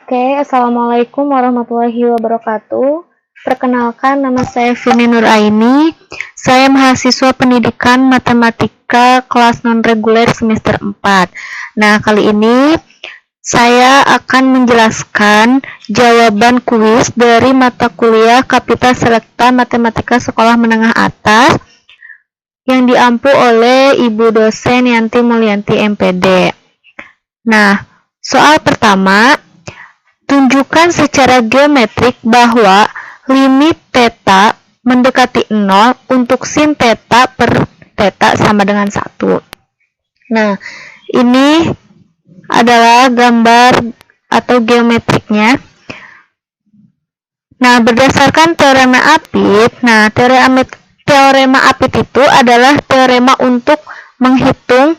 Oke, Assalamualaikum warahmatullahi wabarakatuh. Perkenalkan, nama saya Vini Nuraini. Saya mahasiswa pendidikan matematika kelas non-reguler semester 4. Nah, kali ini saya akan menjelaskan jawaban kuis dari mata kuliah Kapita Selekta Matematika Sekolah Menengah Atas yang diampu oleh Ibu dosen Yanti Mulyanti MPD. Nah, soal pertama, tunjukkan secara geometrik bahwa limit theta mendekati 0 untuk sin theta per theta sama dengan 1. Nah, ini adalah gambar atau geometriknya. Nah, berdasarkan teorema Apit, teorema Apit itu adalah teorema untuk menghitung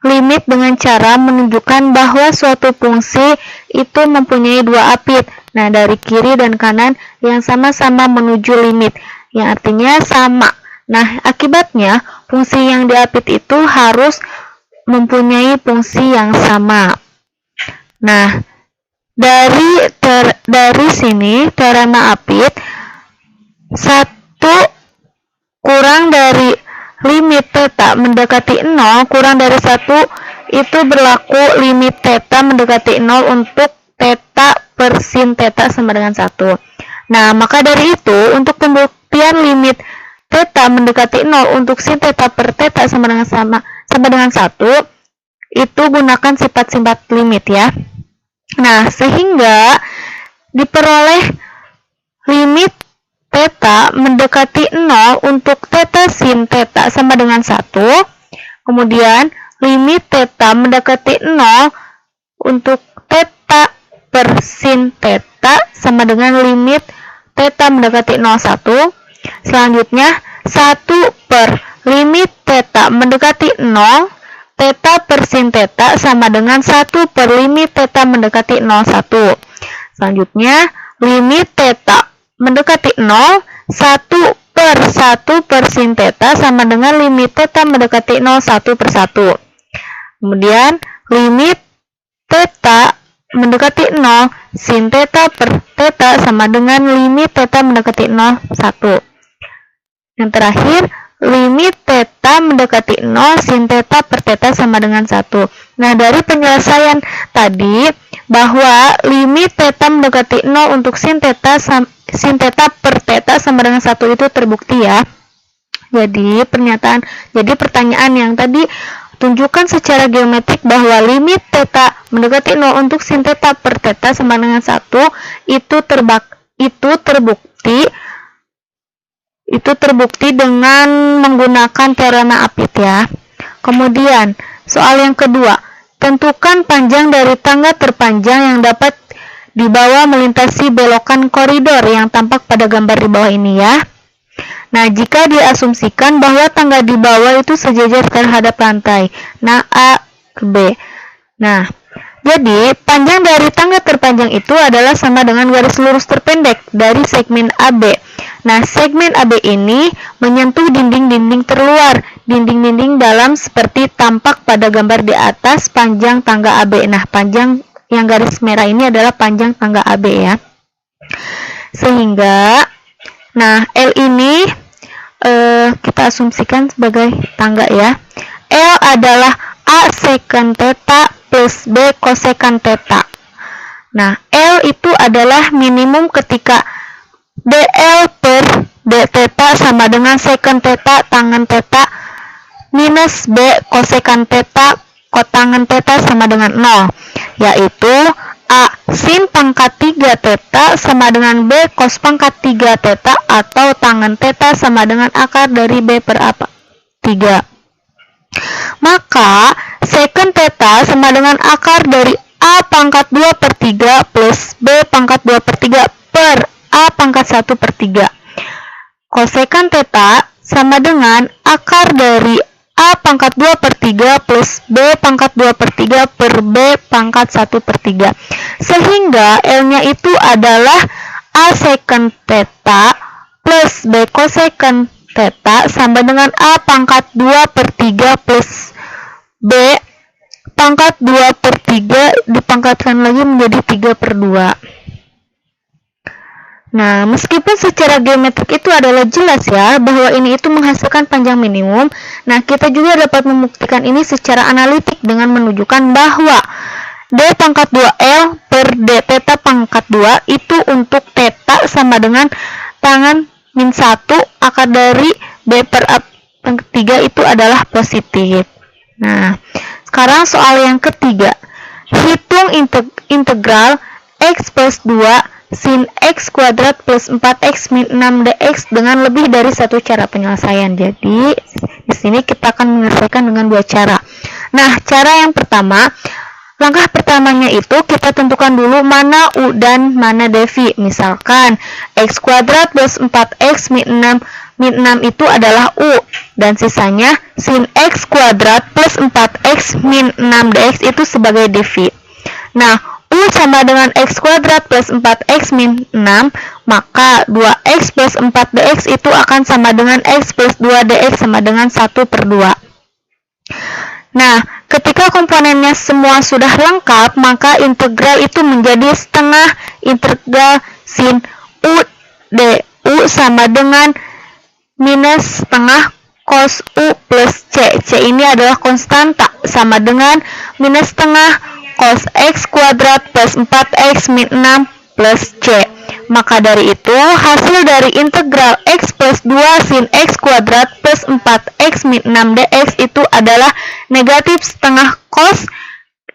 limit dengan cara menunjukkan bahwa suatu fungsi itu mempunyai dua apit, nah dari kiri dan kanan yang sama-sama menuju limit, yang artinya sama. Nah, akibatnya fungsi yang diapit itu harus mempunyai fungsi yang sama. Nah, dari sini teorema Apit, 1 kurang dari limit theta mendekati 0 kurang dari 1 itu berlaku limit theta mendekati 0 untuk theta per sin theta sama dengan 1. Nah, maka dari itu untuk pembuktian limit theta mendekati 0 untuk sin theta per theta sama dengan 1 itu gunakan sifat-sifat limit ya. Nah, sehingga diperoleh limit theta mendekati 0 untuk theta sin theta sama dengan 1. Kemudian limit theta mendekati 0 untuk theta per sin theta sama dengan limit theta mendekati 0,1. Selanjutnya 1 per limit theta mendekati 0 theta per sin theta sama dengan 1 per limit theta mendekati 0,1. Selanjutnya limit theta mendekati 0, 1 per sin theta sama dengan limit theta mendekati 0, 1 per 1. Kemudian, limit theta mendekati 0, sin theta per theta sama dengan limit theta mendekati 0, 1. Yang terakhir, limit theta mendekati 0, sin theta per theta sama dengan 1. Nah, dari penyelesaian tadi, bahwa limit theta mendekati 0 untuk sin theta per theta sama dengan 1 itu terbukti ya. Jadi pertanyaan yang tadi, tunjukkan secara geometrik bahwa limit theta mendekati 0 untuk sin theta per theta sama dengan 1 itu terbukti dengan menggunakan teorema Apit ya. Kemudian, soal yang kedua, tentukan panjang dari tangga terpanjang yang dapat dibawa melintasi belokan koridor yang tampak pada gambar di bawah ini ya. Nah, jika diasumsikan bahwa tangga di bawah itu sejajar terhadap lantai, nah A ke B. Nah, jadi panjang dari tangga terpanjang itu adalah sama dengan garis lurus terpendek dari segmen AB. Nah, segmen AB ini menyentuh dinding-dinding terluar, dinding-dinding dalam seperti tampak pada gambar di atas panjang tangga AB. Nah, panjang yang garis merah ini adalah panjang tangga AB ya. Sehingga, nah L ini kita asumsikan sebagai tangga ya. L adalah A secant theta plus B cosecant theta. Nah, L itu adalah minimum ketika DL per D theta sama dengan secant theta tangen theta minus B cosecant theta kotangen theta sama dengan 0, yaitu A sin pangkat 3 theta sama dengan B cos pangkat 3 theta atau tangen theta sama dengan akar dari B per A 3. Maka secant theta sama dengan akar dari A pangkat 2 per 3 plus B pangkat 2 per 3 per A pangkat 1 per 3. Cosecant theta sama dengan akar dari A pangkat 2 per 3 plus B pangkat 2 per 3 per B pangkat 1 per 3. Sehingga L-nya itu adalah A secant theta plus B cosecant theta sama dengan A pangkat 2 per 3 plus B pangkat 2/3 dipangkatkan lagi menjadi 3/2. Nah, meskipun secara geometrik itu adalah jelas ya bahwa ini itu menghasilkan panjang minimum, nah kita juga dapat membuktikan ini secara analitik dengan menunjukkan bahwa D pangkat 2L per D theta pangkat 2 itu untuk theta sama dengan tangan min 1 akar dari B per A pangkat 3 itu adalah positif. Nah, sekarang soal yang ketiga. Hitung integral X plus 2 sin X kuadrat plus 4X min 6 dx dengan lebih dari satu cara penyelesaian. Jadi, di sini kita akan menyelesaikan dengan dua cara. Nah, cara yang pertama, langkah pertamanya itu kita tentukan dulu mana U dan mana Devi. Misalkan, X kuadrat plus 4X min 6 itu adalah U. Dan sisanya, sin X kuadrat plus 4X min 6 dx itu sebagai Devi. Nah, U sama dengan X kuadrat plus 4X min 6, maka 2X plus 4 dx itu akan sama dengan X plus 2 dx sama dengan 1/2. Nah, ketika komponennya semua sudah lengkap, maka integral itu menjadi setengah integral sin U du sama dengan minus setengah cos U plus C. C ini adalah konstanta, sama dengan minus setengah cos X kuadrat plus 4X min 6 plus C. Maka dari itu, hasil dari integral X plus 2 sin X kuadrat plus 4X min 6 dx itu adalah negatif setengah cos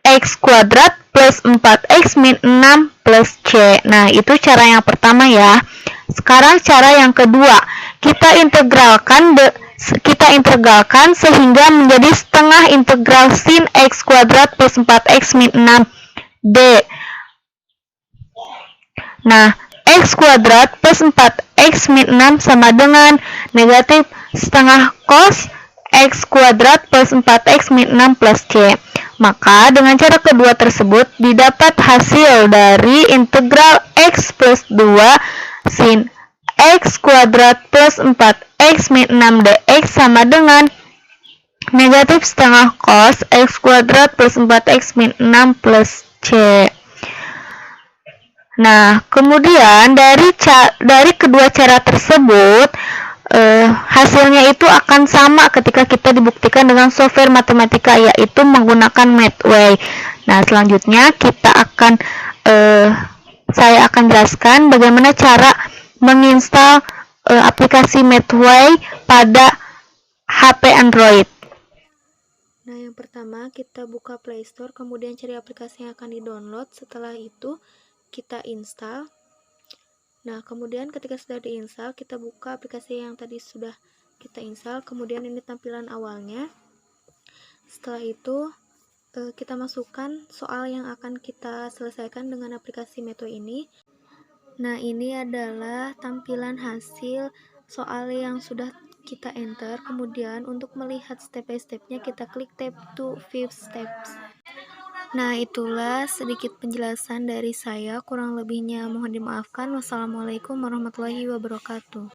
X kuadrat plus 4X min 6 plus C. Nah, itu cara yang pertama ya. Sekarang cara yang kedua, kita integralkan sehingga menjadi setengah integral sin X kuadrat plus 4X min 6 D. Nah, X kuadrat plus 4X min 6 sama dengan negatif setengah cos X kuadrat plus 4X min 6 plus C. Maka dengan cara kedua tersebut didapat hasil dari integral X plus 2 sin X kuadrat plus 4X min 6 dx sama dengan negatif setengah cos X kuadrat plus 4X min 6 plus C. Nah, kemudian dari kedua cara tersebut, hasilnya itu akan sama ketika kita dibuktikan dengan software matematika, yaitu menggunakan Mathway. Nah, selanjutnya saya akan jelaskan bagaimana cara menginstal aplikasi Mathway pada HP Android. Nah, yang pertama kita buka Play Store, kemudian cari aplikasi yang akan di-download. Setelah itu kita install. Nah, kemudian ketika sudah diinstal, kita buka aplikasi yang tadi sudah kita install. Kemudian ini tampilan awalnya. Setelah itu kita masukkan soal yang akan kita selesaikan dengan aplikasi Mathway ini. Nah, ini adalah tampilan hasil soal yang sudah kita enter. Kemudian untuk melihat step by stepnya kita klik tab to view steps. Nah, itulah sedikit penjelasan dari saya. Kurang lebihnya mohon dimaafkan. Wassalamualaikum warahmatullahi wabarakatuh.